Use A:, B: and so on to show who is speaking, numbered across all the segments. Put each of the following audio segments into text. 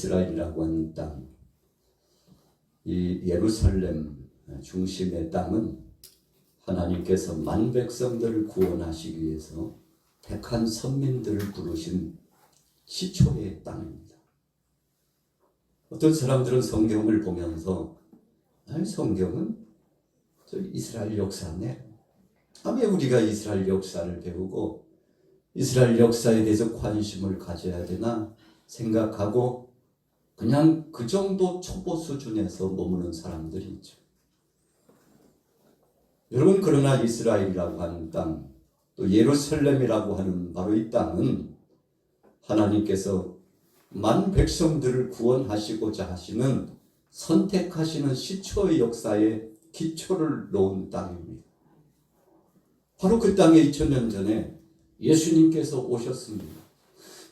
A: 이스라엘이라고 하는 땅, 이 예루살렘 중심의 땅은 하나님께서 만 백성들을 구원하시기 위해서 택한 선민들을 부르신 시초의 땅입니다. 어떤 사람들은 성경을 보면서 성경은 저 이스라엘 역사네. 왜 우리가 이스라엘 역사를 배우고 이스라엘 역사에 대해서 관심을 가져야 되나 생각하고 그냥 그 정도 초보 수준에서 머무는 사람들이 있죠. 여러분, 그러나 이스라엘이라고 하는 땅, 또 예루살렘이라고 하는 바로 이 땅은 하나님께서 만 백성들을 구원하시고자 하시는 선택하시는 시초의 역사에 기초를 놓은 땅입니다. 바로 그 땅에 2000년 전에 예수님께서 오셨습니다.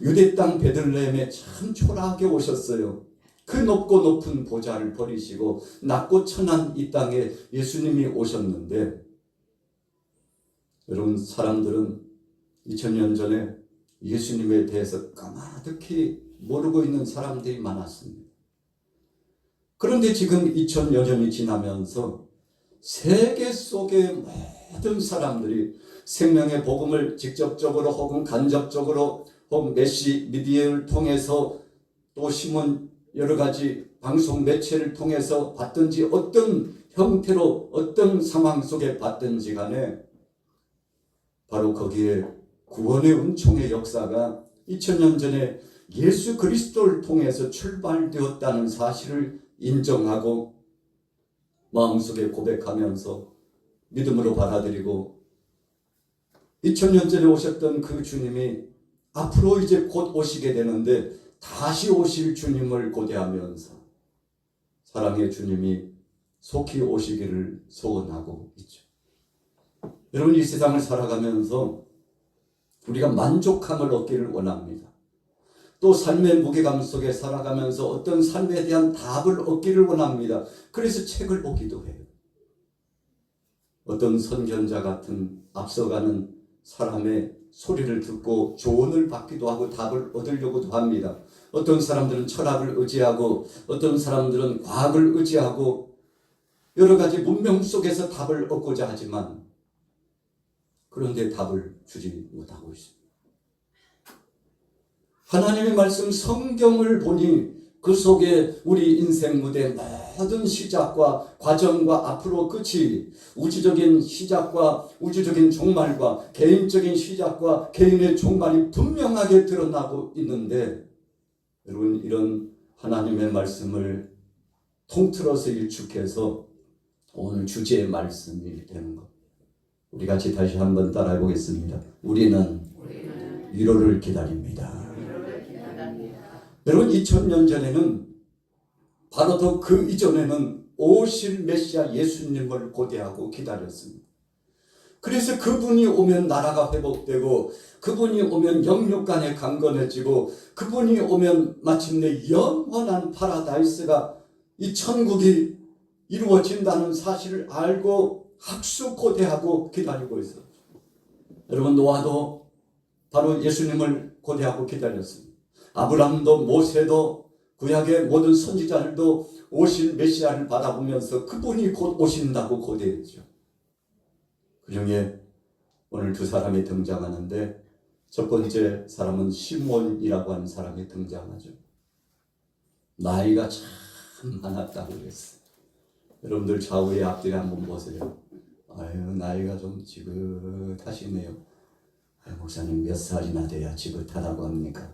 A: 유대 땅 베들레헴에 참 초라하게 오셨어요. 그 높고 높은 보좌를 버리시고 낮고 천한 이 땅에 예수님이 오셨는데, 여러분, 사람들은 2000년 전에 예수님에 대해서 까마득히 모르고 있는 사람들이 많았습니다. 그런데 지금 2000여 년이 지나면서 세계 속의 모든 사람들이 생명의 복음을 직접적으로 혹은 간접적으로 혹은 메시 미디어를 통해서 또 신문 여러 가지 방송 매체를 통해서 받든지 어떤 형태로 어떤 상황 속에 받든지 간에 바로 거기에 구원의 은총의 역사가 2000년 전에 예수 그리스도를 통해서 출발되었다는 사실을 인정하고 마음속에 고백하면서 믿음으로 받아들이고 2000년 전에 오셨던 그 주님이 앞으로 이제 곧 오시게 되는데 다시 오실 주님을 고대하면서 사랑의 주님이 속히 오시기를 소원하고 있죠. 여러분, 이 세상을 살아가면서 우리가 만족함을 얻기를 원합니다. 또 삶의 무게감 속에 살아가면서 어떤 삶에 대한 답을 얻기를 원합니다. 그래서 책을 보기도 해요. 어떤 선견자 같은 앞서가는 사람의 소리를 듣고 조언을 받기도 하고 답을 얻으려고도 합니다. 어떤 사람들은 철학을 의지하고 어떤 사람들은 과학을 의지하고 여러 가지 문명 속에서 답을 얻고자 하지만 그런데 답을 주지 못하고 있습니다. 하나님의 말씀 성경을 보니 그 속에 우리 인생 무대 모든 시작과 과정과 앞으로 끝이 우주적인 시작과 우주적인 종말과 개인적인 시작과 개인의 종말이 분명하게 드러나고 있는데, 여러분, 이런 하나님의 말씀을 통틀어서 일축해서 오늘 주제의 말씀이 되는 것. 우리 같이 다시 한번 따라해 보겠습니다. 우리는 위로를 기다립니다. 여러분, 2000년 전에는 바로 더 그 이전에는 오실 메시아 예수님을 고대하고 기다렸습니다. 그래서 그분이 오면 나라가 회복되고 그분이 오면 영육간에 강건해지고 그분이 오면 마침내 영원한 파라다이스가 이 천국이 이루어진다는 사실을 알고 학수 고대하고 기다리고 있었죠. 여러분, 노아도 바로 예수님을 고대하고 기다렸습니다. 아브라함도 모세도 구약의 모든 선지자들도 오실 메시아를 바라보면서 그분이 곧 오신다고 고대했죠. 그중에 오늘 두 사람이 등장하는데 첫 번째 사람은 시몬이라고 하는 사람이 등장하죠. 나이가 참 많았다고 그랬어요. 여러분들 좌우에 앞뒤에 한번 보세요. 나이가 좀 지긋하시네요. 목사님 몇 살이나 돼야 지긋하다고 합니까?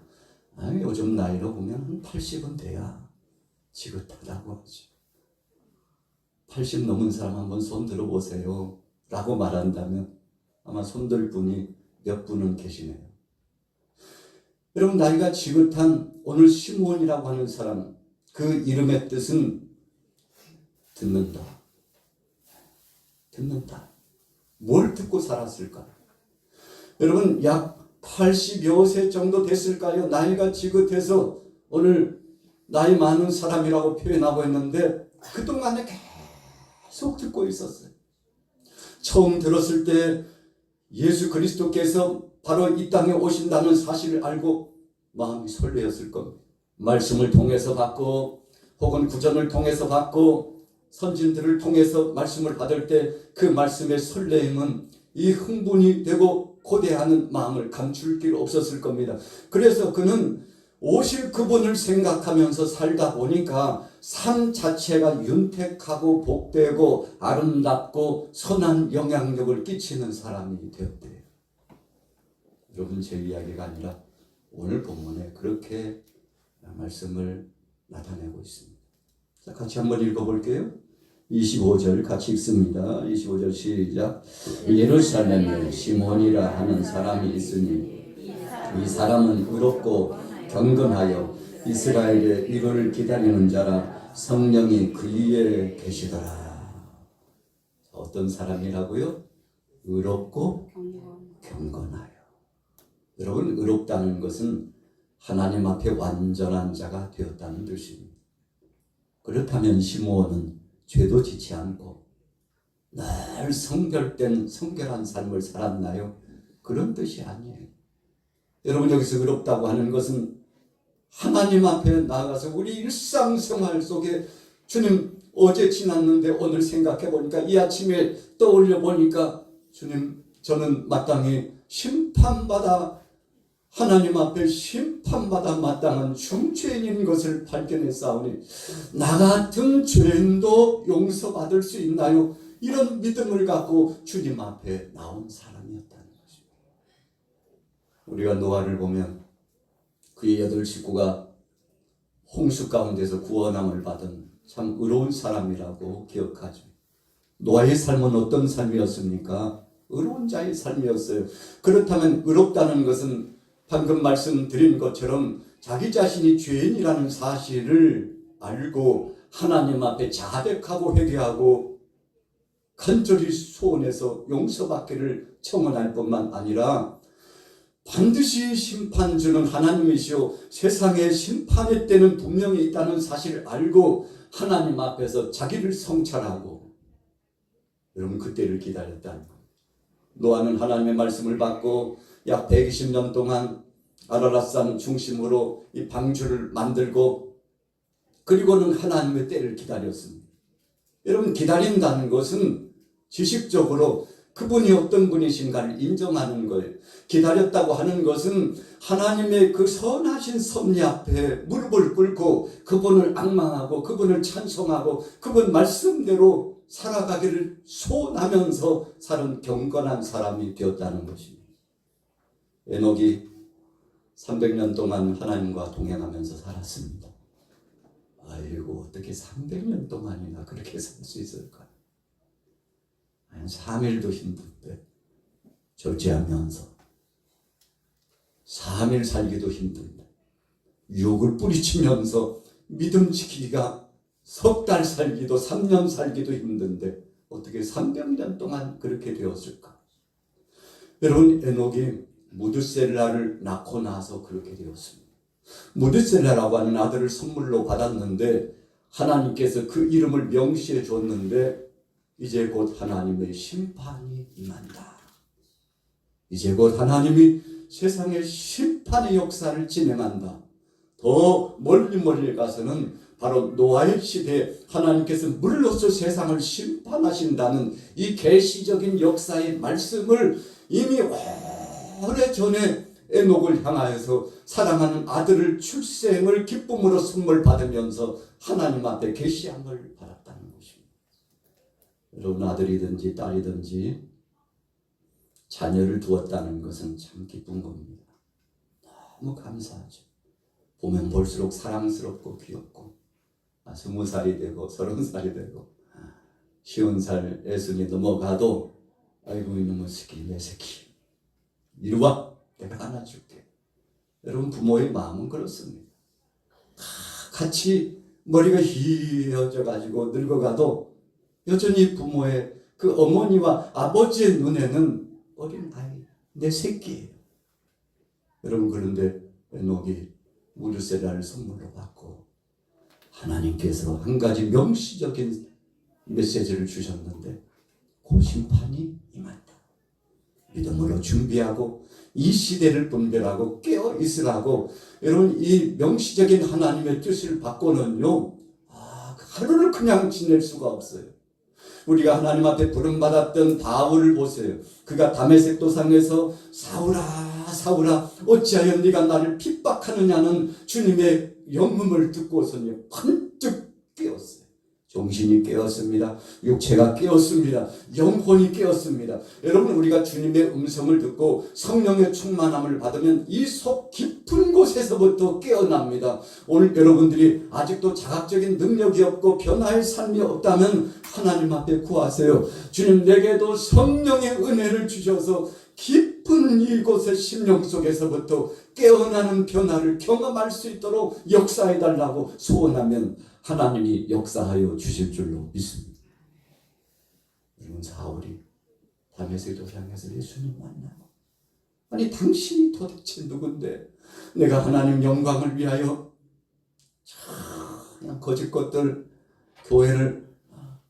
A: 요즘 나이로 보면 한 80은 돼야 지긋하다고 하지. 80 넘은 사람 한번 손 들어보세요 라고 말한다면 아마 손들 분이 몇 분은 계시네요. 여러분, 나이가 지긋한 오늘 시므온이라고 하는 사람, 그 이름의 뜻은 듣는다. 듣는다. 뭘 듣고 살았을까? 여러분, 약 80여 세 정도 됐을까요? 나이가 지긋해서 오늘 나이 많은 사람이라고 표현하고 있는데 그동안에 계속 듣고 있었어요. 처음 들었을 때 예수 그리스도께서 바로 이 땅에 오신다는 사실을 알고 마음이 설레었을 겁니다. 말씀을 통해서 받고 혹은 구전을 통해서 받고 선진들을 통해서 말씀을 받을 때 그 말씀의 설레임은 이 흥분이 되고 고대하는 마음을 감출 길 없었을 겁니다. 그래서 그는 오실 그분을 생각하면서 살다 보니까 삶 자체가 윤택하고 복되고 아름답고 선한 영향력을 끼치는 사람이 되었대요. 여러분, 제 이야기가 아니라 오늘 본문에 그렇게 말씀을 나타내고 있습니다. 자, 같이 한번 읽어볼게요. 25절 같이 읽습니다. 25절 시작. 예루살렘에 시몬이라 하는 사람이 있으니 이 사람은 의롭고 경건하여 이스라엘의 이를 기다리는 자라 성령이 그 위에 계시더라. 어떤 사람이라고요? 의롭고 경건하여. 여러분, 의롭다는 것은 하나님 앞에 완전한 자가 되었다는 뜻입니다. 그렇다면 시므온은 죄도 지지 않고 늘 성결된 성결한 삶을 살았나요? 그런 뜻이 아니에요. 여러분, 여기서 의롭다고 하는 것은 하나님 앞에 나가서 우리 일상생활 속에 주님, 어제 지났는데 오늘 생각해 보니까 이 아침에 떠올려 보니까 주님, 저는 마땅히 심판받아 하나님 앞에 심판받아 마땅한 중죄인인 것을 발견했사오니 나 같은 죄인도 용서받을 수 있나요? 이런 믿음을 갖고 주님 앞에 나온 사람이었다는 것입니다. 우리가 노아를 보면 그의 8 식구가 홍수 가운데서 구원함을 받은 참 의로운 사람이라고 기억하죠. 노아의 삶은 어떤 삶이었습니까? 의로운 자의 삶이었어요. 그렇다면 의롭다는 것은 방금 말씀드린 것처럼 자기 자신이 죄인이라는 사실을 알고 하나님 앞에 자백하고 회개하고 간절히 소원해서 용서받기를 청원할 뿐만 아니라 반드시 심판주는 하나님이시오 세상에 심판의 때는 분명히 있다는 사실을 알고 하나님 앞에서 자기를 성찰하고 여러분 그때를 기다렸다는 겁니다. 노아는 하나님의 말씀을 받고 약 120년 동안 아라랏산 중심으로 이 방주를 만들고 그리고는 하나님의 때를 기다렸습니다. 여러분, 기다린다는 것은 지식적으로 그분이 어떤 분이신가를 인정하는 거예요. 기다렸다고 하는 것은 하나님의 그 선하신 섭리 앞에 무릎을 꿇고 그분을 앙망하고 그분을 찬송하고 그분 말씀대로 살아가기를 소원하면서 사는 경건한 사람이 되었다는 것입니다. 에녹이 300년 동안 하나님과 동행하면서 살았습니다. 아이고, 어떻게 300년 동안이나 그렇게 살 수 있을까? 한 3일도 힘든데 절제하면서 3일 살기도 힘든데 유혹을 뿌리치면서 믿음 지키기가 석 달 살기도 3년 살기도 힘든데 어떻게 300년 동안 그렇게 되었을까? 여러분, 에녹이 무드셀라를 낳고 나서 그렇게 되었습니다. 무드셀라라고 하는 아들을 선물로 받았는데 하나님께서 그 이름을 명시해 줬는데 이제 곧 하나님의 심판이 임한다. 이제 곧 하나님이 세상의 심판의 역사를 진행한다. 더 멀리 가서는 바로 노아의 시대에 하나님께서 물로서 세상을 심판하신다는 이 계시적인 역사의 말씀을 이미 오래전에 에녹을 향하여서 사랑하는 아들을 출생을 기쁨으로 선물 받으면서 하나님 앞에 계시함을 받았다는 것입니다. 여러분, 아들이든지 딸이든지 자녀를 두었다는 것은 참 기쁜 겁니다. 너무 감사하죠. 보면 볼수록 사랑스럽고 귀엽고 20살이 되고 30살이 되고 50살 애순이 넘어가도 아이고 이놈의 새끼 내 새끼 이리 와 내가 안아줄게. 여러분, 부모의 마음은 그렇습니다. 같이 머리가 휘어져 가지고 늙어가도 여전히 부모의 그 어머니와 아버지의 눈에는 어린 아이 내 새끼예요. 여러분, 그런데 에녹이 무드셀라를 선물로 받고 하나님께서 한 가지 명시적인 메시지를 주셨는데 그 심판이 임한다. 믿음으로 준비하고 이 시대를 분별하고 깨어 있으라고. 여러분, 이 명시적인 하나님의 뜻을 받고는요, 하루를 그냥 지낼 수가 없어요. 우리가 하나님 앞에 부름받았던 바울을 보세요. 그가 다메섹 도상에서 사울아 사울아 어찌하여 네가 나를 핍박하느냐는 주님의 영음을 듣고서는 번뜩 깨었어요. 정신이 깨었습니다. 육체가 깨었습니다. 영혼이 깨었습니다. 여러분, 우리가 주님의 음성을 듣고 성령의 충만함을 받으면 이 속 깊은 곳에서부터 깨어납니다. 오늘 여러분들이 아직도 자각적인 능력이 없고 변화의 삶이 없다면 하나님 앞에 구하세요. 주님, 내게도 성령의 은혜를 주셔서 깊은 이곳의 심령 속에서부터 깨어나는 변화를 경험할 수 있도록 역사해달라고 소원하면 하나님이 역사하여 주실 줄로 믿습니다. 여러분, 사울이 다메섹 도상에서 예수님 만나고, 아니 당신이 도대체 누군데 내가 하나님 영광을 위하여 그냥 거짓 것들, 교회를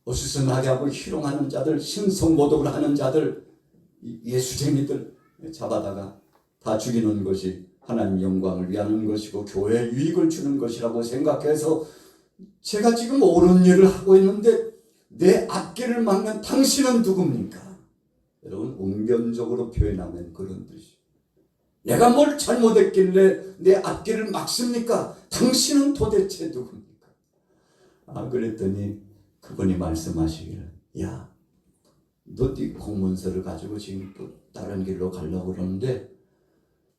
A: 어수선하게 하고 희롱하는 자들, 신성모독을 하는 자들, 예수쟁이들 잡아다가 다 죽이는 것이 하나님 영광을 위하는 것이고 교회에 유익을 주는 것이라고 생각해서, 제가 지금 옳은 일을 하고 있는데 내 앞길을 막는 당신은 누굽니까? 여러분, 웅변적으로 표현하면 그런 뜻이에요. 내가 뭘 잘못했길래 내 앞길을 막습니까? 당신은 도대체 누굽니까? 그랬더니 그분이 말씀하시기를, 야, 너 네 공문서를 가지고 지금 또 다른 길로 가려고 그러는데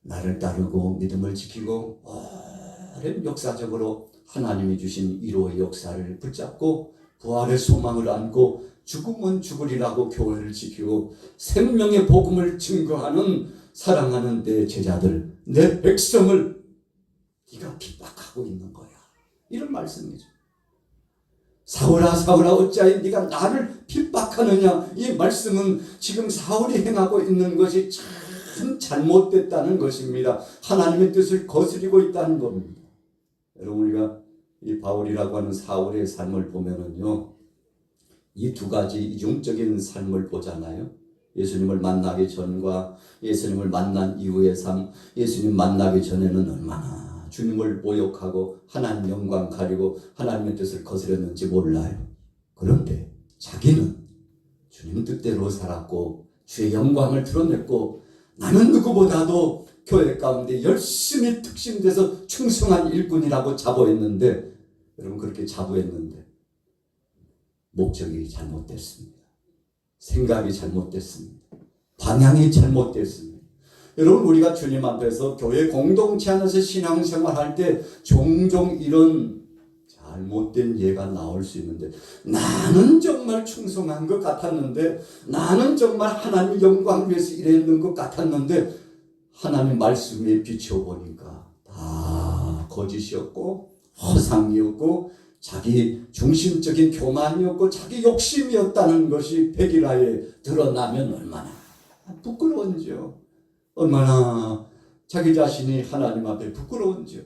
A: 나를 따르고 믿음을 지키고 오랜 역사적으로 하나님이 주신 1호의 역사를 붙잡고 부활의 소망을 안고 죽으면 죽으리라고 교회를 지키고 생명의 복음을 증거하는 사랑하는 내 제자들, 내 백성을 네가 핍박하고 있는 거야. 이런 말씀이죠. 사울아 사울아 어찌하여 네가 나를 핍박하느냐. 이 말씀은 지금 사울이 행하고 있는 것이 참 잘못됐다는 것입니다. 하나님의 뜻을 거스리고 있다는 겁니다. 여러분, 우리가 이 바울이라고 하는 사울의 삶을 보면은요, 이 두 가지 이중적인 삶을 보잖아요. 예수님을 만나기 전과 예수님을 만난 이후의 삶. 예수님 만나기 전에는 얼마나 주님을 모욕하고 하나님 영광 가리고 하나님의 뜻을 거스렸는지 몰라요. 그런데 자기는 주님 뜻대로 살았고 주의 영광을 드러냈고, 나는 누구보다도 교회 가운데 열심히 특심돼서 충성한 일꾼이라고 자부했는데, 여러분, 그렇게 자부했는데 목적이 잘못됐습니다. 생각이 잘못됐습니다. 방향이 잘못됐습니다. 여러분, 우리가 주님 앞에서 교회 공동체 안에서 신앙생활할 때 종종 이런 잘못된 예가 나올 수 있는데, 나는 정말 충성한 것 같았는데, 나는 정말 하나님 영광을 위해서 일했는 것 같았는데, 하나님 말씀에 비춰보니까 다 거짓이었고 허상이었고 자기 중심적인 교만이었고 자기 욕심이었다는 것이 백일하에 드러나면 얼마나 부끄러운지요. 얼마나 자기 자신이 하나님 앞에 부끄러운지요.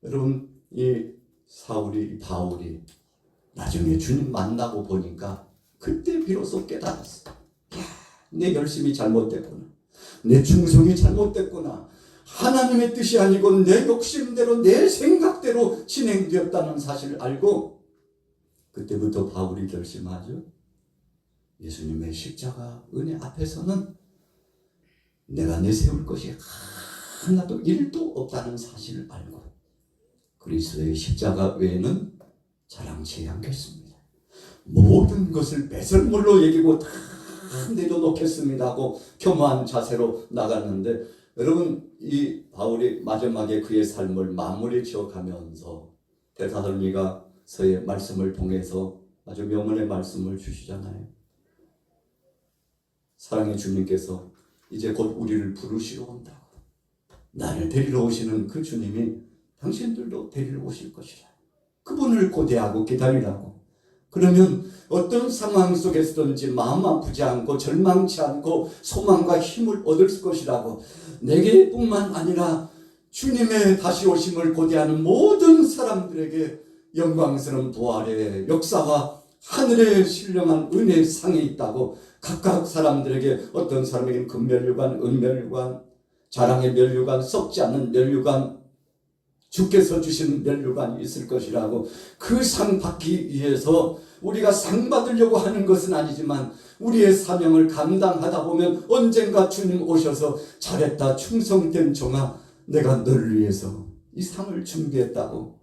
A: 여러분, 이 사울이, 바울이 나중에 주님 만나고 보니까 그때 비로소 깨달았어. 야, 내 열심이 잘못됐구나. 내 충성이 잘못됐구나. 하나님의 뜻이 아니고 내 욕심대로 내 생각대로 진행되었다는 사실을 알고, 그때부터 바울이 결심하죠. 예수님의 십자가 은혜 앞에서는 내가 내세울 것이 하나도 일도 없다는 사실을 알고 그리스도의 십자가 외에는 자랑치 않겠습니다. 모든 것을 배설물로 여기고 다 내려놓겠습니다 하고 겸허한 자세로 나갔는데, 여러분, 이 바울이 마지막에 그의 삶을 마무리 지어가면서 데살로니가서의 말씀을 통해서 아주 명언의 말씀을 주시잖아요. 사랑의 주님께서 이제 곧 우리를 부르시러 온다고. 나를 데리러 오시는 그 주님이 당신들도 데리러 오실 것이라. 그분을 고대하고 기다리라고. 그러면 어떤 상황 속에서든지 마음 아프지 않고 절망치 않고 소망과 힘을 얻을 것이라고. 내게뿐만 아니라 주님의 다시 오심을 고대하는 모든 사람들에게 영광스러운 부활의 역사와 하늘의 신령한 은혜의 상이 있다고 각각 사람들에게 어떤 사람에게는 금면류관, 은면류관, 자랑의 면류관, 썩지 않는 면류관, 주께서 주신 면류관이 있을 것이라고 그 상 받기 위해서 우리가 상 받으려고 하는 것은 아니지만 우리의 사명을 감당하다 보면 언젠가 주님 오셔서 잘했다 충성된 종아 내가 너를 위해서 이 상을 준비했다고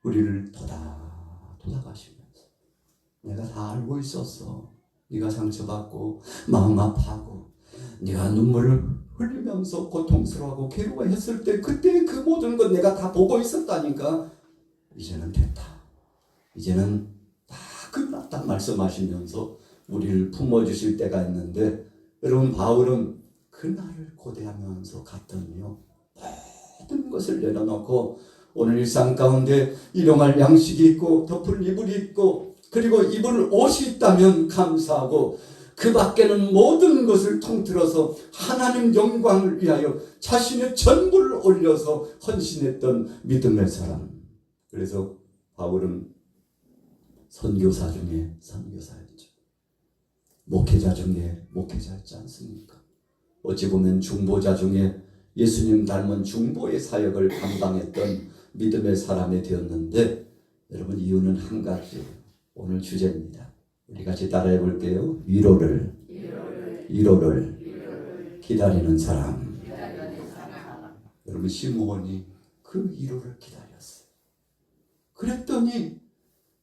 A: 우리를 돌아가시면서 내가 다 알고 있었어. 네가 상처받고 마음 아파하고 네가 눈물을 흘리면서 고통스러워하고 괴로워했을 때 그때 그 모든 것 내가 다 보고 있었다니까. 이제는 됐다. 이제는 다 끝났다 말씀하시면서 우리를 품어주실 때가 있는데 여러분 바울은 그날을 고대하면서 갔더니요 모든 것을 내려놓고 오늘 일상 가운데 일용할 양식이 있고 덮을 이불이 있고 그리고 입을 옷이 있다면 감사하고 그 밖에는 모든 것을 통틀어서 하나님 영광을 위하여 자신의 전부를 올려서 헌신했던 믿음의 사람. 그래서 바울은 선교사 중에 선교사였죠. 목회자 중에 목회자였지 않습니까? 어찌 보면 중보자 중에 예수님 닮은 중보의 사역을 감당했던 믿음의 사람이 되었는데 여러분 이유는 한 가지. 오늘 주제입니다. 우리 같이 따라해 볼게요. 위로를 기다리는 사람. 여러분 시므온이 그 위로를 기다렸어요. 그랬더니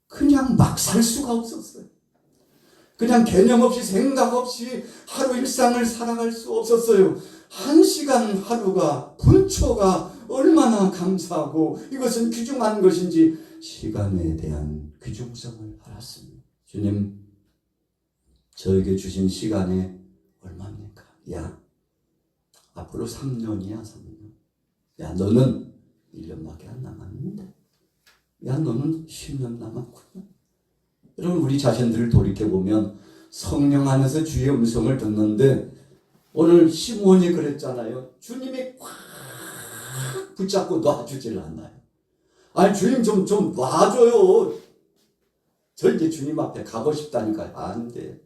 A: 그냥 막 살 수가 없었어요. 그냥 개념 없이 생각 없이 하루 일상을 살아갈 수 없었어요. 1시간 하루가 분초가 얼마나 감사하고 이것은 귀중한 것인지 시간에 대한 귀중성을 알았습니다. 주님 저에게 주신 시간이 얼마입니까? 야 앞으로 3년이야 3년. 야 너는 1년밖에 안 남았는데 야 너는 10년 남았구나. 여러분 우리 자신들을 돌이켜보면 성령 안에서 주의 음성을 듣는데 오늘 시므온이 그랬잖아요. 주님이 꽉 붙잡고 놔주질 않아요. 아니 주님 좀 놔줘요. 저 이제 주님 앞에 가고 싶다니까요. 안 돼.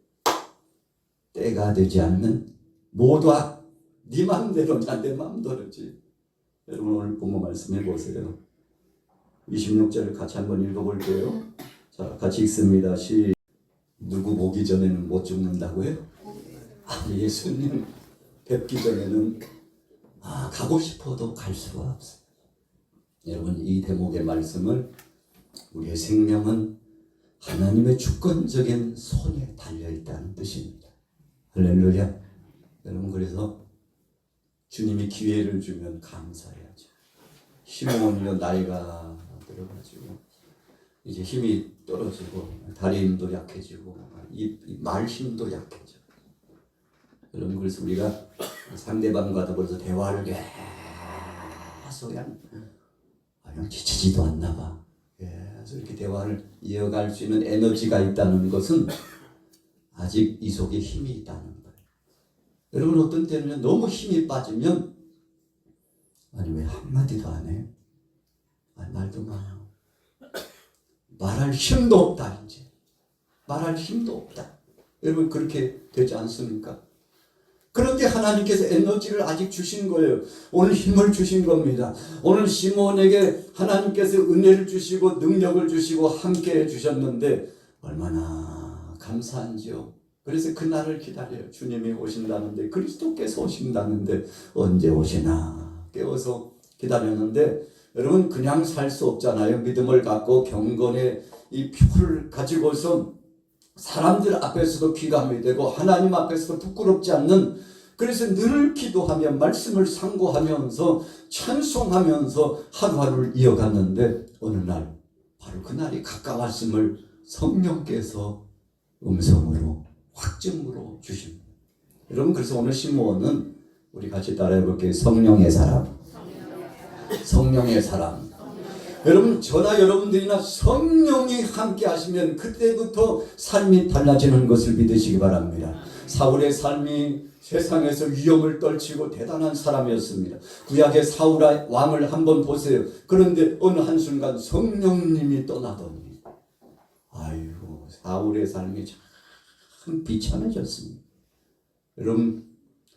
A: 때가 되지 않는 모두 네 마음대로냐 내 마음대로지. 여러분 오늘 본문 말씀해 보세요. 26절을 같이 한번 읽어볼게요. 자, 같이 읽습니다. 누구 보기 전에는 못 죽는다고요? 예수님 뵙기 전에는 가고 싶어도 갈 수가 없어요. 여러분 이 대목의 말씀을 우리의 생명은 하나님의 주권적인 손에 달려있다는 뜻입니다. 할렐루야. 여러분 그래서 주님이 기회를 주면 감사해야죠. 시므온이요 나이가 들어가지고 이제 힘이 떨어지고 다리 힘도 약해지고 말 힘도 약해져. 여러분 그래서 우리가 상대방과도 벌써 대화를 계속 그냥 지치지도 않나 봐. 계속 이렇게 대화를 이어갈 수 있는 에너지가 있다는 것은 아직 이 속에 힘이 있다는 거예요. 여러분 어떤 때는 너무 힘이 빠지면 왜 한마디도 안 해? 말도 많아. 말할 힘도 없다 이제. 말할 힘도 없다. 여러분 그렇게 되지 않습니까? 그런데 하나님께서 에너지를 아직 주신 거예요. 오늘 힘을 주신 겁니다. 오늘 시므온에게 하나님께서 은혜를 주시고 능력을 주시고 함께 해주셨는데 얼마나 감사한지요. 그래서 그날을 기다려요. 주님이 오신다는데 그리스도께서 오신다는데 언제 오시나 깨워서 기다렸는데 여러분 그냥 살 수 없잖아요. 믿음을 갖고 경건의 이 표를 가지고서 사람들 앞에서도 귀감이 되고 하나님 앞에서도 부끄럽지 않는 그래서 늘 기도하며 말씀을 상고하면서 찬송하면서 하루하루를 이어갔는데 어느 날 바로 그날이 가까웠음을 성령께서 음성으로 확증으로 주십니다. 여러분 그래서 오늘 시므온은 우리 같이 따라해 볼게요. 성령의 사람. 성령의 사람. 여러분 저나 여러분들이나 성령이 함께 하시면 그때부터 삶이 달라지는 것을 믿으시기 바랍니다. 사울의 삶이 세상에서 위험을 떨치고 대단한 사람이었습니다. 구약의 사울 왕을 한번 보세요. 그런데 어느 한순간 성령님이 떠나더니 사울의 삶이 참 비참해졌습니다. 여러분,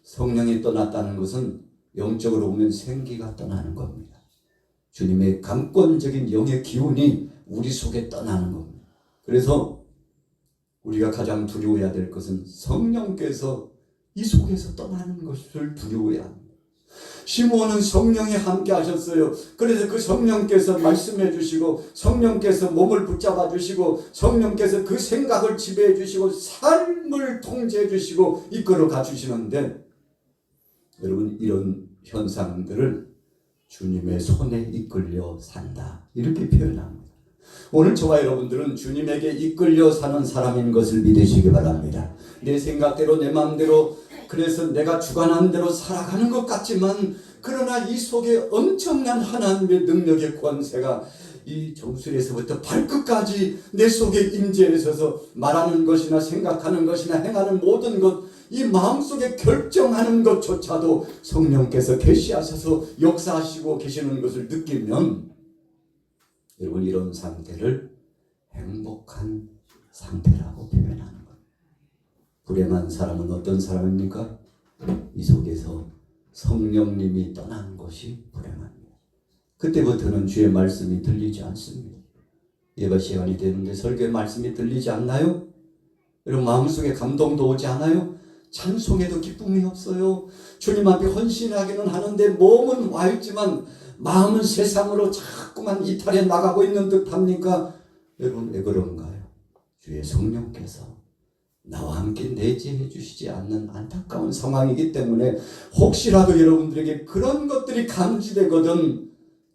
A: 성령이 떠났다는 것은 영적으로 보면 생기가 떠나는 겁니다. 주님의 강권적인 영의 기운이 우리 속에 떠나는 겁니다. 그래서 우리가 가장 두려워해야 될 것은 성령께서 이 속에서 떠나는 것을 두려워해야 합니다. 시므온은 성령이 함께 하셨어요. 그래서 그 성령께서 말씀해 주시고 성령께서 몸을 붙잡아 주시고 성령께서 그 생각을 지배해 주시고 삶을 통제해 주시고 이끌어 가 주시는데, 여러분, 이런 현상들을 주님의 손에 이끌려 산다, 이렇게 표현합니다. 오늘 저와 여러분들은 주님에게 이끌려 사는 사람인 것을 믿으시기 바랍니다. 내 생각대로 내 마음대로, 그래서 내가 주관한 대로 살아가는 것 같지만, 그러나 이 속에 엄청난 하나님의 능력의 권세가 이 정수리에서부터 발끝까지 내 속에 임재해 있어서 말하는 것이나 생각하는 것이나 행하는 모든 것, 이 마음속에 결정하는 것조차도 성령께서 계시하셔서 역사하시고 계시는 것을 느끼면, 여러분, 이런 상태를 행복한 상태라고 표현하는 거예요. 불행한 사람은 어떤 사람입니까? 이 속에서 성령님이 떠난 것이 불행합니다. 그때부터는 주의 말씀이 들리지 않습니다. 예배 시간이 되는데 설교의 말씀이 들리지 않나요? 여러분, 마음속에 감동도 오지 않아요? 찬송에도 기쁨이 없어요. 주님 앞에 헌신하기는 하는데 몸은 와 있지만 마음은 세상으로 자꾸만 이탈해 나가고 있는 듯 합니까? 여러분, 왜 그런가요? 주의 성령께서 나와 함께 내재해 주시지 않는 안타까운 상황이기 때문에, 혹시라도 여러분들에게 그런 것들이 감지되거든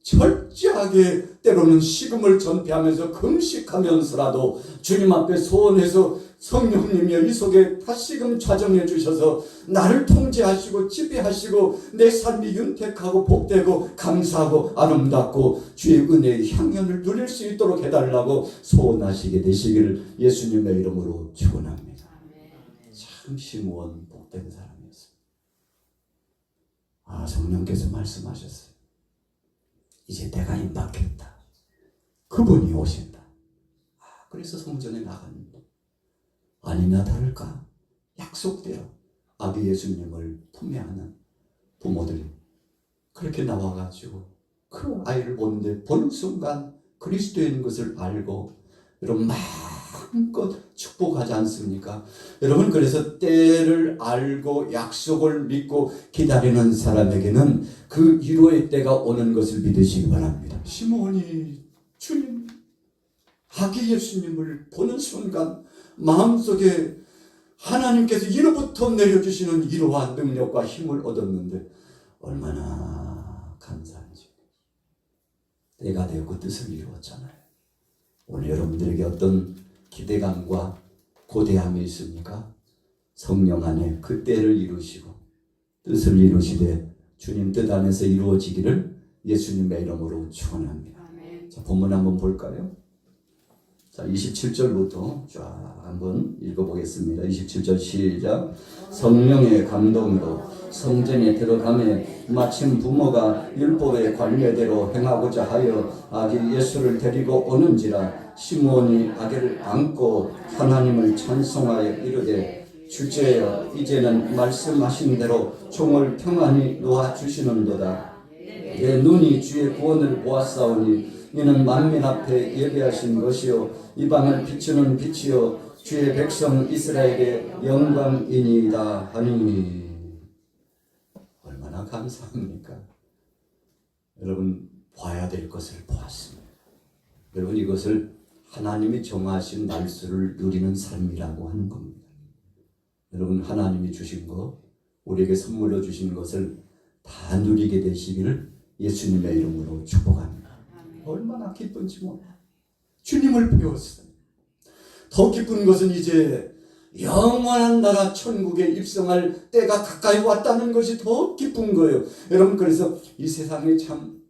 A: 철저하게 때로는 식음을 전폐하면서 금식하면서라도 주님 앞에 소원해서 성령님이 이 속에 다시금 좌정해 주셔서 나를 통제하시고 지배하시고 내 삶이 윤택하고 복되고 감사하고 아름답고 주의 은혜의 향연을 누릴 수 있도록 해달라고 소원하시게 되시기를 예수님의 이름으로 축원합니다. 참 시므온 복된 사람이었습니다. 성령께서 말씀하셨어요. 이제 내가 임박했다. 그분이 오신다. 그래서 성전에 나갔는데 아니나 다를까 약속대로 아기 예수님을 품에 안은 부모들이 그렇게 나와가지고 그 아이를 보는데 보는 순간 그리스도인 것을 알고, 여러분, 마음껏 축복하지 않습니까? 여러분, 그래서 때를 알고 약속을 믿고 기다리는 사람에게는 그 위로의 때가 오는 것을 믿으시기 바랍니다. 시므온이 주님, 아기 예수님을 보는 순간 마음속에 하나님께서 위로부터 내려주시는 위로와 능력과 힘을 얻었는데 얼마나 감사한지. 때가 되고 뜻을 이루었잖아요. 오늘 여러분들에게 어떤 기대감과 고대함이 있습니까? 성령 안에 그 때를 이루시고 뜻을 이루시되 주님 뜻 안에서 이루어지기를 예수님의 이름으로 축원합니다. 자, 본문 한번 볼까요? 자, 27절부터 쫙 한번 읽어보겠습니다. 27절 시작. 성령의 감동으로 성전에 들어가매 마침 부모가 율법의 관례대로 행하고자 하여 아기 예수를 데리고 오는지라 시므온이 아기를 안고 하나님을 찬송하여 이르되 주제여 이제는 말씀하신 대로 종을 평안히 놓아주시는도다. 내 눈이 주의 구원을 보았사오니 이는 만민 앞에 예배하신 것이요 이 밤을 비추는 빛이요 주의 백성 이스라엘의 영광이니이다 하니. 얼마나 감사합니까? 여러분, 봐야 될 것을 보았습니다. 여러분, 이것을 하나님이 정하신 날수를 누리는 삶이라고 하는 겁니다. 여러분, 하나님이 주신 것, 우리에게 선물로 주신 것을 다 누리게 되시기를 예수님의 이름으로 축복합니다. 얼마나 기쁜지 몰라. 주님을 배웠어요. 더 기쁜 것은 이제 영원한 나라 천국에 입성할 때가 가까이 왔다는 것이 더 기쁜 거예요. 여러분, 그래서 이 세상에 참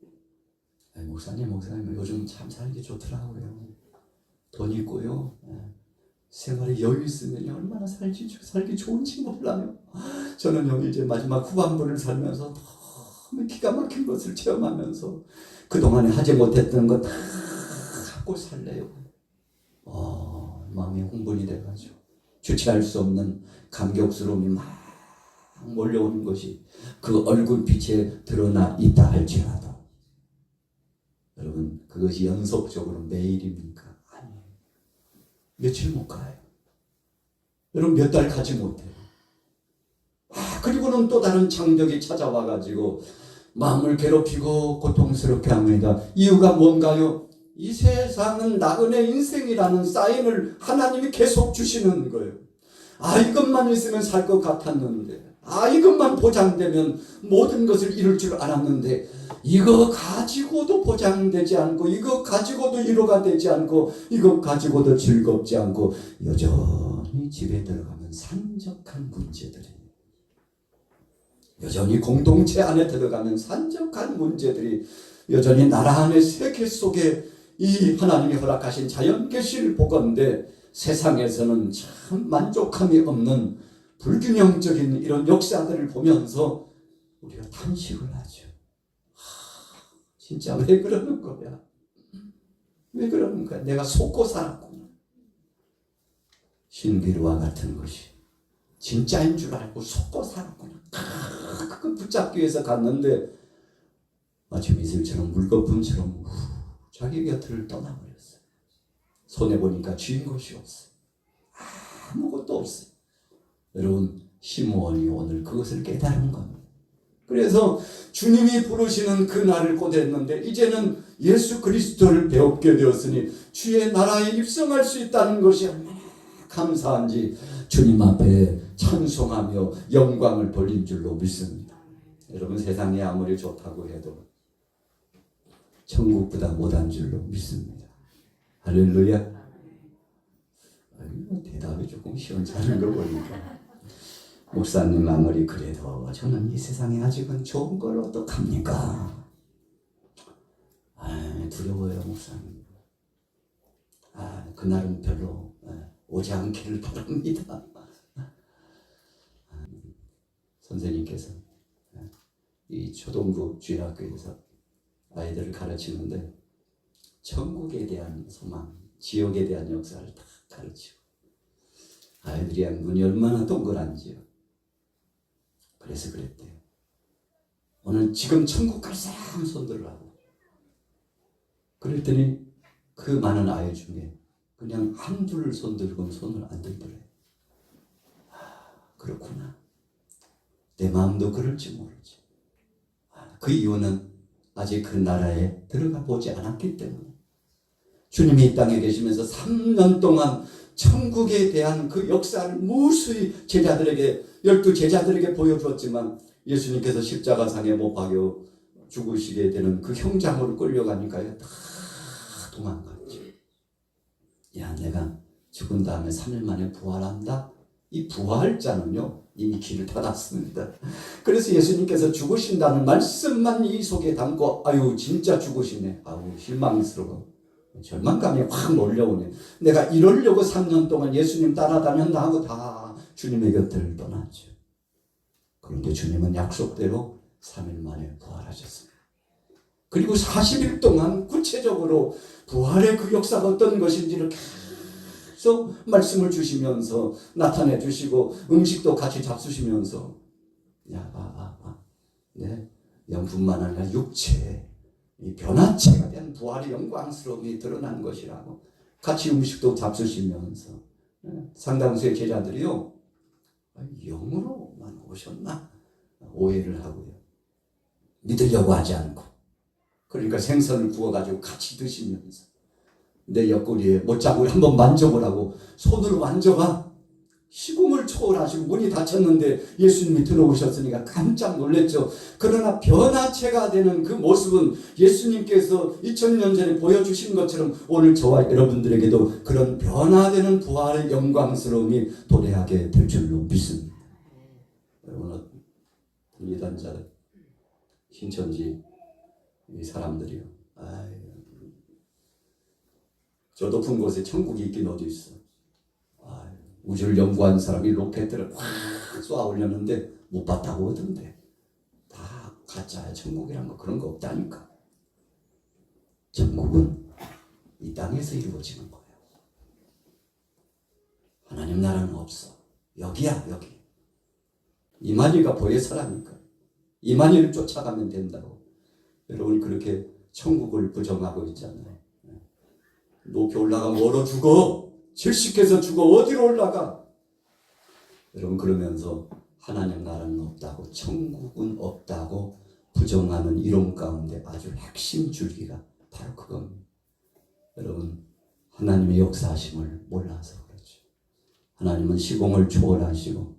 A: 목사님 요즘 참 살기 좋더라고요. 돈 있고요, 생활에 여유 있으면 얼마나 살기 좋은지 몰라요. 저는요, 이제 마지막 후반부를 살면서 너무 기가 막힌 것을 체험하면서 그동안에 하지 못했던 거 다 하고 살래요. 마음이 흥분이 돼가지고 주체할 수 없는 감격스러움이 막 몰려오는 것이 그 얼굴빛에 드러나 있다 할지라도 여러분 그것이 연속적으로 매일입니까? 아니에요. 며칠 못 가요. 여러분 몇 달 가지 못해요. 그리고는 또 다른 장벽이 찾아와가지고 마음을 괴롭히고 고통스럽게 합니다. 이유가 뭔가요? 이 세상은 나그네 인생이라는 사인을 하나님이 계속 주시는 거예요. 이것만 있으면 살 것 같았는데, 이것만 보장되면 모든 것을 이룰 줄 알았는데, 이거 가지고도 보장되지 않고, 이거 가지고도 위로가 되지 않고, 이거 가지고도 즐겁지 않고, 여전히 집에 들어가면 산적한 문제들이, 여전히 공동체 안에 들어가면 산적한 문제들이, 여전히 나라 안의 세계 속에 이 하나님이 허락하신 자연 계시를 보건대 세상에서는 참 만족함이 없는 불균형적인 이런 역사들을 보면서 우리가 탄식을 하죠. 진짜 왜 그러는 거야? 왜 그러는 거야? 내가 속고 살았구나. 신비루와 같은 것이 진짜인 줄 알고 속고 살았구나. 그거 붙잡기 위해서 갔는데 마치 미술처럼 물거품처럼 자기 곁을 떠나버렸어요. 손해보니까 쥐인 것이 없어요. 아무것도 없어요. 여러분 시므온이 오늘 그것을 깨달은 겁니다. 그래서 주님이 부르시는 그 날을 고대했는데 이제는 예수 그리스도를 배웁게 되었으니 주의 나라에 입성할 수 있다는 것이 얼마나 감사한지 주님 앞에 찬송하며 영광을 돌린 줄로 믿습니다. 여러분 세상이 아무리 좋다고 해도 천국보다 못한 줄로 믿습니다. 할렐루야. 대답이 조금 시원찮은 거 보니까 목사님 아무리 그래도 저는 이 세상에 아직은 좋은 걸 어떡합니까? 두려워요 목사님. 그날은 별로 오지 않기를 바랍니다. 선생님께서 이 초등부 주일학교에서 아이들을 가르치는데 천국에 대한 소망, 지옥에 대한 역사를 다 가르치고 아이들이 눈이 얼마나 동그란지요. 그래서 그랬대요. 오늘 지금 천국 갈 사람 손들라고. 그랬더니 그 많은 아이 중에 그냥 한둘 손들고 손을 안 들더래요. 그렇구나. 내 마음도 그럴지 모르지. 그 이유는 아직 그 나라에 들어가 보지 않았기 때문에. 주님이 이 땅에 계시면서 3년 동안 천국에 대한 그 역사를 무수히 제자들에게 12제자들에게 보여주었지만 예수님께서 십자가상에 못 박여 죽으시게 되는 그 형장으로 끌려가니까요 다 도망갔죠. 내가 죽은 다음에 3일 만에 부활한다? 이 부활자는요 이미 길을 닫았습니다. 그래서 예수님께서 죽으신다는 말씀만 이 속에 담고 진짜 죽으시네. 실망스러워. 절망감이 확 몰려오네. 내가 이러려고 3년 동안 예수님 따라다녔나 하고 다 주님의 곁을 떠났죠. 그런데 주님은 약속대로 3일 만에 부활하셨습니다. 그리고 40일 동안 구체적으로 부활의 그 역사가 어떤 것인지를 계속 말씀을 주시면서 나타내 주시고 음식도 같이 잡수시면서 네, 영뿐만 아니라 육체 이 변화체가 된 부활의 영광스러움이 드러난 것이라고 같이 음식도 잡수시면서 상당수의 제자들이요 영으로만 오셨나 오해를 하고요 믿으려고 하지 않고 그러니까 생선을 구워가지고 같이 드시면서 내 옆구리에 못자국을 한번 만져보라고 손으로 만져봐 시공을 초월하시고 문이 닫혔는데 예수님이 들어오셨으니까 깜짝 놀랐죠. 그러나 변화체가 되는 그 모습은 예수님께서 2000년 전에 보여주신 것처럼 오늘 저와 여러분들에게도 그런 변화되는 부활의 영광스러움이 도래하게 될 줄로 믿습니다. 여러분 예단자들 신천지 이 사람들이요 저 높은 곳에 천국이 있긴 어디 있어. 우주를 연구한 사람이 로켓들을 확 쏘아 올렸는데 못 봤다고 하던데 다 가짜야. 천국이란 거 그런 거 없다니까. 천국은 이 땅에서 이루어지는 거예요. 하나님 나라는 없어. 여기야, 여기. 이만희가 보혜사라니까. 이만희를 쫓아가면 된다고. 여러분 그렇게 천국을 부정하고 있잖아요. 높이 올라가면 얼어 죽어. 질식해서 죽어. 어디로 올라가? 여러분 그러면서 하나님 나라는 없다고, 천국은 없다고 부정하는 이론 가운데 아주 핵심 줄기가 바로 그겁니다. 여러분 하나님의 역사하심을 몰라서 그렇죠. 하나님은 시공을 초월하시고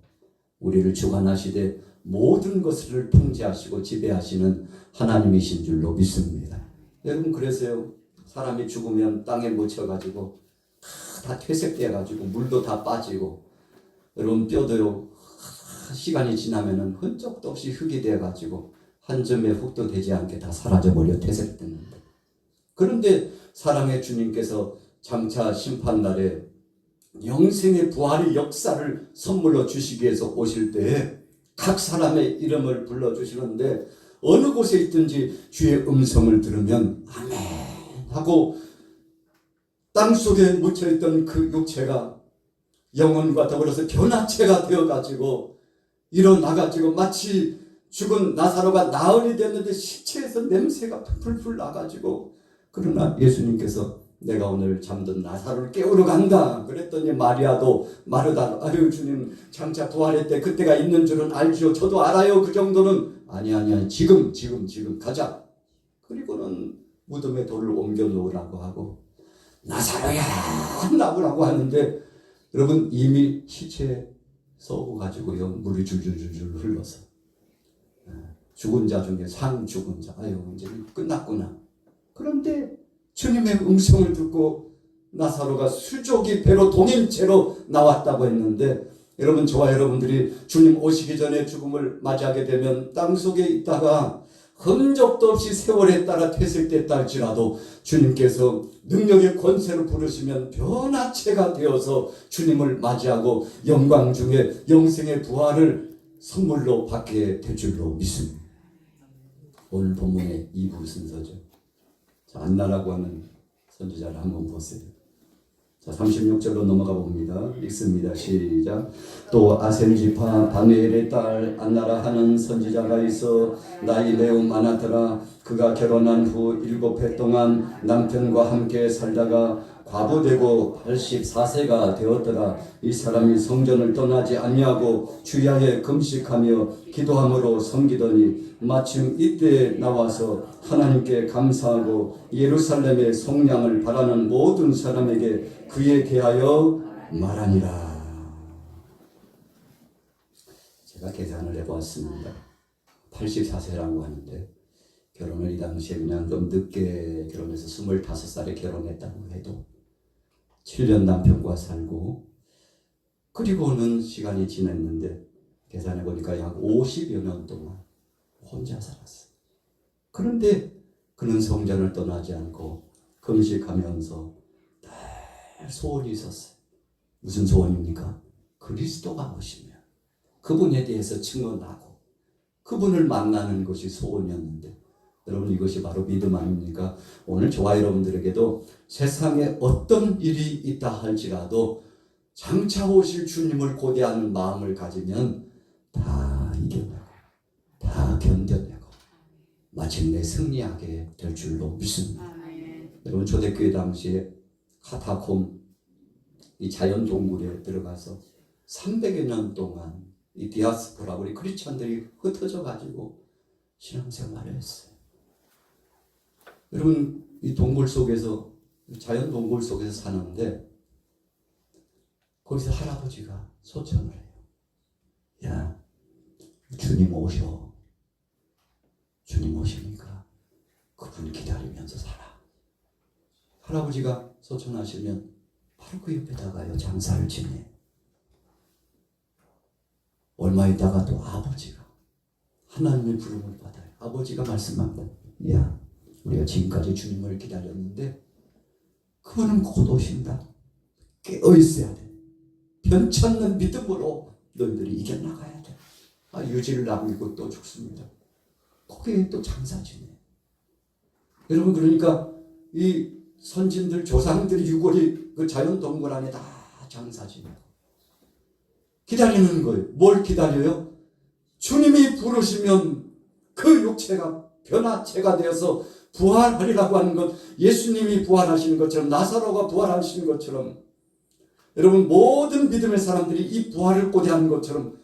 A: 우리를 주관하시되 모든 것을 통제하시고 지배하시는 하나님이신 줄로 믿습니다. 여러분 그래서요, 사람이 죽으면 땅에 묻혀가지고 다 퇴색돼가지고 물도 다 빠지고, 여러분 뼈도요 시간이 지나면은 흔적도 없이 흙이 돼가지고 한 점의 흙도 되지 않게 다 사라져버려 퇴색됐는데, 그런데 사랑의 주님께서 장차 심판날에 영생의 부활의 역사를 선물로 주시기 위해서 오실 때에 각 사람의 이름을 불러주시는데, 어느 곳에 있든지 주의 음성을 들으면 아멘 하고 땅속에 묻혀있던 그 육체가 영혼과 더불어서 변화체가 되어가지고 일어나가지고 마치 죽은 나사로가 나으리 됐는데 시체에서 냄새가 풀풀 나가지고, 그러나 예수님께서 내가 오늘 잠든 나사로를 깨우러 간다 그랬더니 마리아도 마르다도 아유 주님 장차 부활했대 그때가 있는 줄은 알지요. 저도 알아요. 그 정도는 아니야 지금 가자. 그리고는 무덤에 돌을 옮겨 놓으라고 하고 나사로야 나오라고 하는데, 여러분 이미 시체에 썩어 가지고요 물이 줄줄줄줄 흘러서 죽은 자 중에 상 죽은 자 아유 이제 끝났구나. 그런데 주님의 음성을 듣고 나사로가 수족이 배로 동인 채로 나왔다고 했는데, 여러분 저와 여러분들이 주님 오시기 전에 죽음을 맞이하게 되면 땅속에 있다가 흔적도 없이 세월에 따라 퇴색됐다 할지라도 주님께서 능력의 권세로 부르시면 변화체가 되어서 주님을 맞이하고 영광 중에 영생의 부활을 선물로 받게 될 줄로 믿습니다. 오늘 본문의 2부 순서죠. 안나라고 하는 선지자를 한번 보세요. 자, 36절로 넘어가 봅니다. 읽습니다. 시작. 또 아셈지파 바누엘의 딸 안나라 하는 선지자가 있어 나이 매우 많았더라. 그가 결혼한 후 7해 동안 남편과 함께 살다가 과부되고 84세가 되었더라. 이 사람이 성전을 떠나지 아니하고 주야에 금식하며 기도함으로 섬기더니 마침 이때에 나와서 하나님께 감사하고 예루살렘의 성량을 바라는 모든 사람에게 그에 대하여 말하니라. 제가 계산을 해보았습니다. 84세라고 하는데 결혼을 이 당시에 그냥 좀 늦게 결혼해서 25살에 결혼했다고 해도 7년 남편과 살고 그리고는 시간이 지났는데 계산해 보니까 약 50여 년 동안 혼자 살았어요. 그런데 그는 성전을 떠나지 않고 금식하면서 늘 소원이 있었어요. 무슨 소원입니까? 그리스도가 오시면 그분에 대해서 증언하고 그분을 만나는 것이 소원이었는데, 여러분 이것이 바로 믿음 아닙니까? 오늘 저와 여러분들에게도 세상에 어떤 일이 있다 할지라도 장차 오실 주님을 고대하는 마음을 가지면 다 이겨내고 다 견뎌내고 마침내 승리하게 될 줄로 믿습니다. 여러분 초대교회 당시에 카타콤 이 자연동굴에 들어가서 300여 년 동안 이 디아스포라 우리 크리스천들이 흩어져 가지고 신앙생활을 했어요. 여러분 이 동굴 속에서 자연 동굴 속에서 사는데 거기서 할아버지가 소천을 해요. 야 주님 오셔. 주님 오십니까? 그분 기다리면서 살아. 할아버지가 소천하시면 바로 그 옆에다가요 장사를 지내. 얼마 있다가 또 아버지가 하나님의 부름을 받아요. 아버지가 말씀합니다. 야 우리가 지금까지 주님을 기다렸는데 그분은 곧 오신다. 깨어 있어야 돼. 변찮는 믿음으로 너희들이 이겨나가야 돼. 유지를 남기고 또 죽습니다. 거기에 또 장사 지내. 여러분 그러니까 이 선진들 조상들이 유골이 그 자연동굴 안에 다 장사 지내고 기다리는 거예요. 뭘 기다려요? 주님이 부르시면 그 육체가 변화체가 되어서 부활하리라고 하는 것, 예수님이 부활하시는 것처럼, 나사로가 부활하시는 것처럼, 여러분 모든 믿음의 사람들이 이 부활을 고대하는 것처럼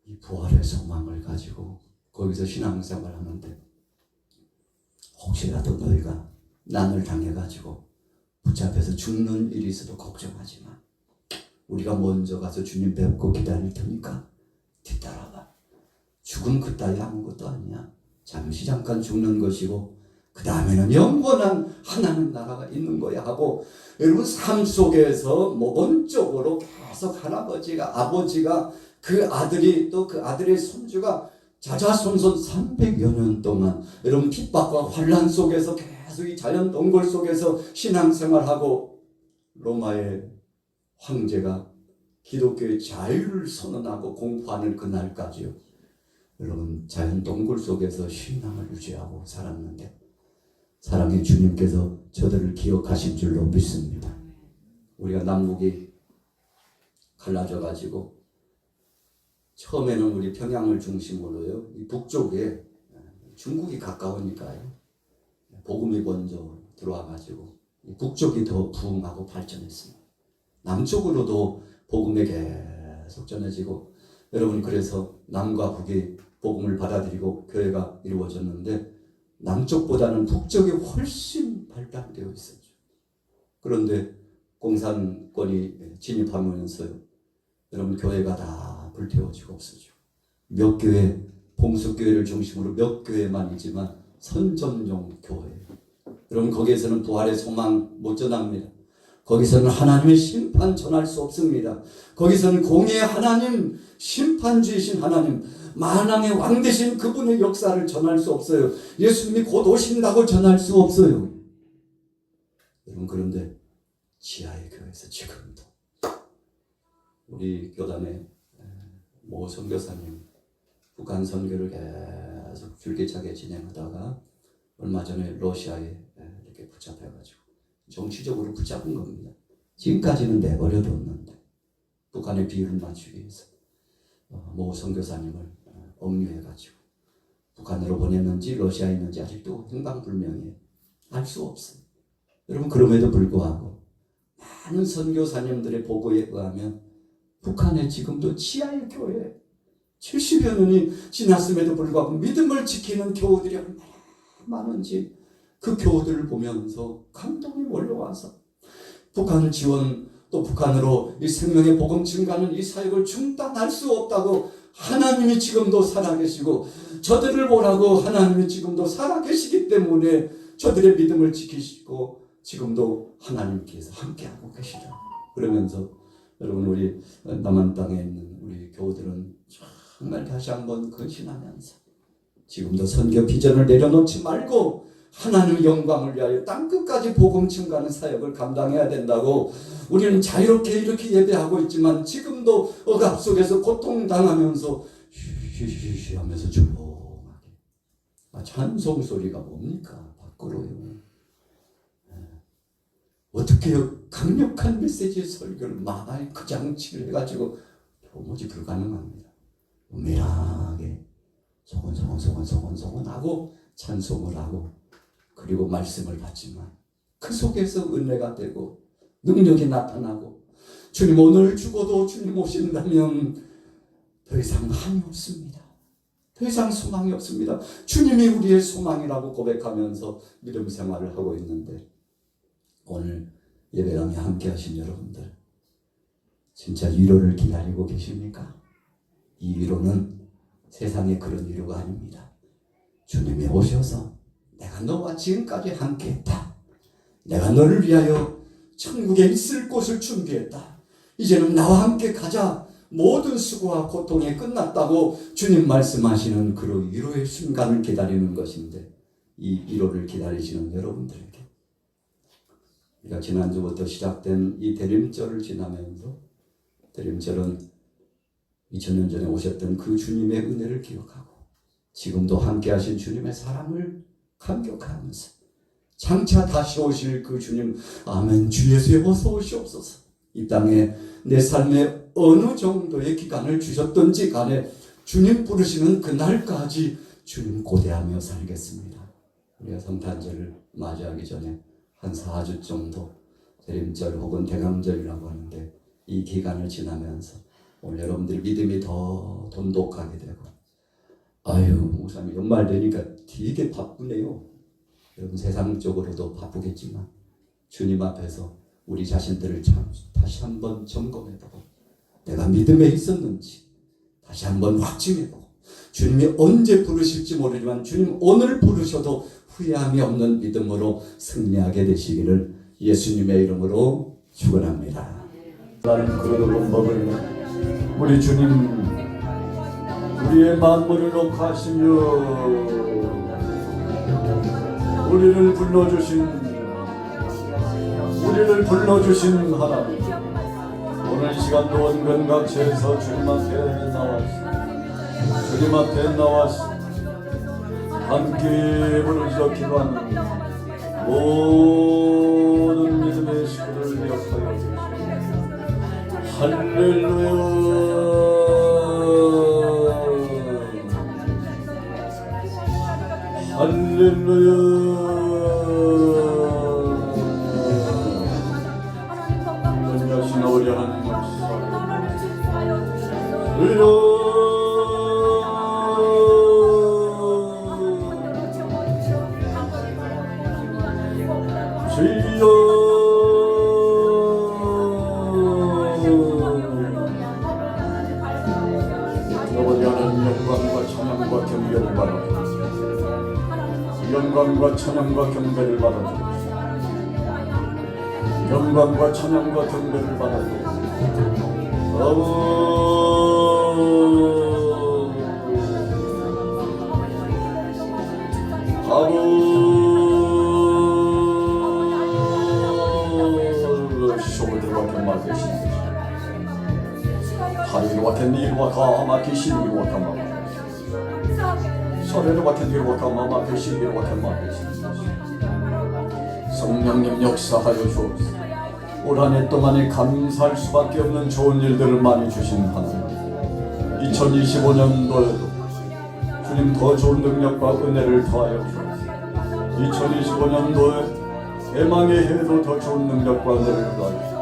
A: 이 부활의 소망을 가지고 거기서 신앙생활을 하는데, 혹시라도 너희가 난을 당해가지고 붙잡혀서 죽는 일이 있어도 걱정하지 마. 우리가 먼저 가서 주님 뵙고 기다릴 테니까 뒤따라가. 죽음 그따위 아무것도 아니야. 잠시 잠깐 죽는 것이고 그 다음에는 영원한 하나님 나라가 있는 거야 하고, 여러분 삶 속에서 모범적으로 계속 할아버지가, 아버지가, 그 아들이, 또 그 아들의 손주가 자자손손 300여 년 동안 여러분 핍박과 환란 속에서 계속 이 자연 동굴 속에서 신앙생활하고, 로마의 황제가 기독교의 자유를 선언하고 공포하는 그날까지요, 여러분 자연 동굴 속에서 신앙을 유지하고 살았는데, 사랑의 주님께서 저들을 기억하신 줄로 믿습니다. 우리가 남북이 갈라져 가지고 처음에는 우리 평양을 중심으로요, 이 북쪽에 중국이 가까우니까요, 복음이 먼저 들어와 가지고 북쪽이 더 부흥하고 발전했습니다. 남쪽으로도 복음이 계속 전해지고, 여러분 그래서 남과 북이 복음을 받아들이고 교회가 이루어졌는데, 남쪽보다는 북쪽이 훨씬 발달되어 있었죠. 그런데 공산권이 진입하면서요, 여러분 교회가 다 불태워지고 없어지고, 몇 교회, 봉수교회를 중심으로 몇 교회만이지만 선전용 교회, 여러분 거기에서는 부활의 소망 못 전합니다. 거기서는 하나님의 심판 전할 수 없습니다. 거기서는 공의의 하나님, 심판주이신 하나님, 만왕의 왕 되신 그분의 역사를 전할 수 없어요. 예수님이 곧 오신다고 전할 수 없어요. 여러분 그런데 지하의 교회에서 지금도 우리 교단의 모 선교사님 북한 선교를 계속 줄기차게 진행하다가 얼마 전에 러시아에 이렇게 붙잡혀가지고 정치적으로 붙잡은 겁니다. 지금까지는 내버려뒀는데 북한의 비율을 맞추기 위해서 모 선교사님을 억류해가지고 북한으로 보냈는지 러시아에 있는지 아직도 행방불명이에요. 알 수 없어요. 여러분 그럼에도 불구하고 많은 선교사님들의 보고에 의하면 북한에 지금도 지하의 교회 70여 년이 지났음에도 불구하고 믿음을 지키는 교우들이 얼마나 많은지, 그 교우들을 보면서 감동이 몰려와서 북한 지원, 또 북한으로 이 생명의 복음 증가하는 이 사역을 중단할 수 없다고, 하나님이 지금도 살아계시고 저들을 보라고 하나님이 지금도 살아계시기 때문에 저들의 믿음을 지키시고 지금도 하나님께서 함께하고 계시다. 그러면서 여러분 우리 남한 땅에 있는 우리 교우들은 정말 다시 한번 근신하면서 지금도 선교 비전을 내려놓지 말고 하나님의 영광을 위하여 땅끝까지 복음 증가하는 사역을 감당해야 된다고, 우리는 자유롭게 이렇게 예배하고 있지만 지금도 억압 속에서 고통당하면서 쉬쉬쉬 하면서 조용하게, 찬송 소리가 뭡니까? 밖으로요. 어떻게 강력한 메시지 설교를 마이크 장치를 해가지고 도무지 불가능합니다. 은밀하게 소곤소곤 하고 찬송을 하고 그리고 말씀을 받지만 그 속에서 은혜가 되고 능력이 나타나고, 주님 오늘 죽어도 주님 오신다면 더 이상 한이 없습니다. 더 이상 소망이 없습니다. 주님이 우리의 소망이라고 고백하면서 믿음 생활을 하고 있는데, 오늘 예배당에 함께 하신 여러분들 진짜 위로를 기다리고 계십니까? 이 위로는 세상의 그런 위로가 아닙니다. 주님이 오셔서 내가 너와 지금까지 함께했다. 내가 너를 위하여 천국에 있을 곳을 준비했다. 이제는 나와 함께 가자. 모든 수고와 고통이 끝났다고 주님 말씀하시는 그런 위로의 순간을 기다리는 것인데, 이 위로를 기다리시는 여러분들에게 우리가 지난주부터 시작된 이 대림절을 지나면서, 대림절은 2000년 전에 오셨던 그 주님의 은혜를 기억하고 지금도 함께 하신 주님의 사랑을 감격하면서 장차 다시 오실 그 주님, 아멘 주 예수여 어서 오시옵소서. 이 땅에 내 삶의 어느 정도의 기간을 주셨든지 간에 주님 부르시는 그날까지 주님 고대하며 살겠습니다. 우리가 성탄절을 맞이하기 전에 한 4주 정도 대림절 혹은 대감절이라고 하는데 이 기간을 지나면서 오늘 여러분들의 믿음이 더 돈독하게 되고 아유 목사님 연말 되니까 되게 바쁘네요. 여러분 세상적으로도 바쁘겠지만 주님 앞에서 우리 자신들을 다시 한번 점검해보고 내가 믿음에 있었는지 다시 한번 확증해보고 주님이 언제 부르실지 모르지만 주님 오늘 부르셔도 후회함이 없는 믿음으로 승리하게 되시기를 예수님의 이름으로 축원합니다. 나는 그릇으로 먹을 우리 주님 우리의 만물을 녹하시며 우리를 불러주신 하나님 오늘 이 시간도 원근각체에서 주님 앞에 나와서 함께 부르짖어 기도하는 모든 믿음의 식구를 기억하여 주시옵소서. 할렐루야 할렐루야 연자신 아버지 하나님 영광과 찬양과 경배를 받아주옵소서. 영광과 찬양과 경배를 받아주옵소서. 쇼들과 경마되신 하리와 겐니와 가마 기시니와 가마 서래와 겐니와 가마 기시니와 가마 성령님 역사하여 주옵소서. 올 한 해 동안에 감사할 수밖에 없는 좋은 일들을 많이 주신 하나님 2025년도에도 주님 더 좋은 능력과 은혜를 더하여 주옵소서. 2025년도에 대망의 해도 더 좋은 능력과 은혜를 더하여 주옵소서.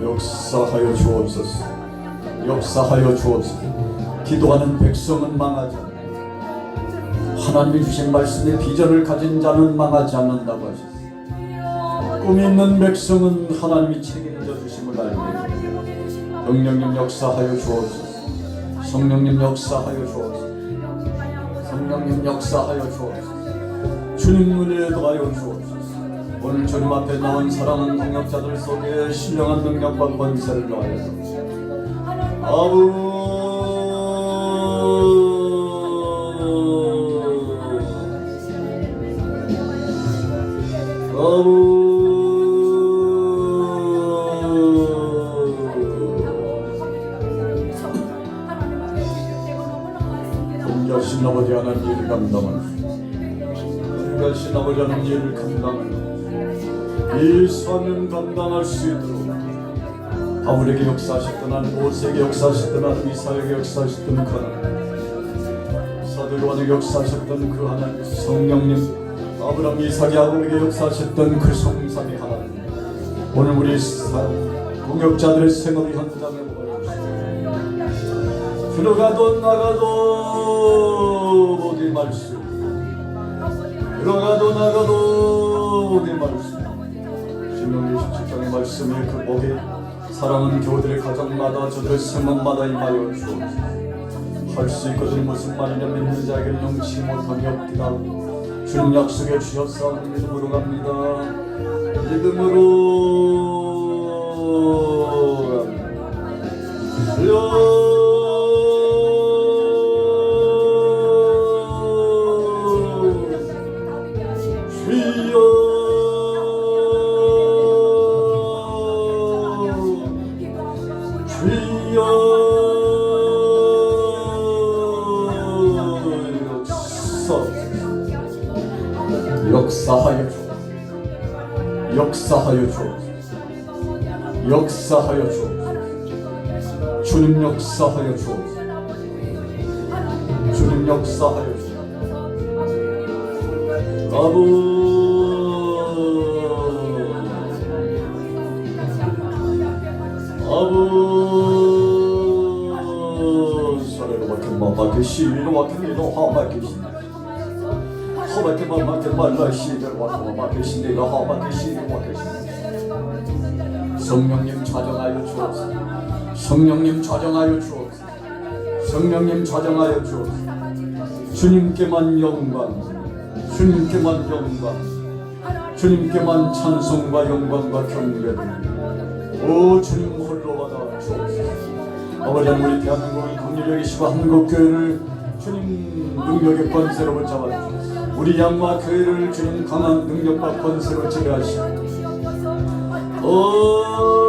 A: 역사하여 주옵소서. 역사하여 주옵소서. 기도하는 백성은 망하지 않는다. 하나님이 주신 말씀의 비전을 가진 자는 망하지 않는다고 하셨습니다. 꿈이 있는 백성은 하나님이 책임져 주심을 알고 있습니다. 성령님 역사하여 주옵소서. 성령님 역사하여 주옵소서. 성령님 역사하여 주옵소서. 주님 은혜에 더하여 주옵소서. 오늘 주님 앞에 나온 사랑하는 동역자들 속에 신령한 능력과 권세를 더하여 주옵소서. 공자신 아버지 하나님 일을 감당하시오. 공자신 아버지 하나님 일을 감당하시오. 이 사명 감당할 수 있도록 바울에게 역사하셨던 하나님, 모세에게 역사하셨던 하나님, 이사야에게 역사하셨던 그 하나님, 사도 요한에게 역사하셨던 그 하나님, 성령님 아브라함, 이삭, 야곱에게 역사하셨던 그 성삼위 하나님, 오늘 우리 동역자들의 생업의 현장에 보여주시오. 들어가도 나가도 어디 말씀, 들어가도 나가도 어디 말씀. 신명기 17장의 말씀에 그 복이 사랑하는 교우들의 가정마다 저들의 생업마다 임하여 주옵소서. 할 수 있거든 무슨 말이냐 믿는 자에게는 용치 못함이 없기다. 주님 약속해 주셨사오니 믿음으로 갑니다. 믿음으로 갑니다. 주여
B: 역사하여 주옵소서. 역사하여 주옵소서. 역사하여 주옵소서. 주님 역사하여 주옵소서. 주님 역사하여 주옵소서. 사례로 막힌 마마케 시리로 막힌 리로 하마케 시 허마케 마마케 말라 시리로 막힌 마마케 시리로 하마케 시리로 막힌 성령님 좌정하여 주옵소서. 성령님 좌정하여 주옵소서. 성령님 좌정하여 주옵소서. 주님께만 영광, 주님께만 영광, 주님께만 찬송과 영광과 경배를 오 주님 홀로 받아 주옵소서. 아버지 하나님 우리 대한민국을 긍휼히 여기시고 한국교회를 주님 능력의 권세로 붙잡아 주옵소서. 우리 양마 교회를 주님 강한 능력과 권세로 지배하시고 오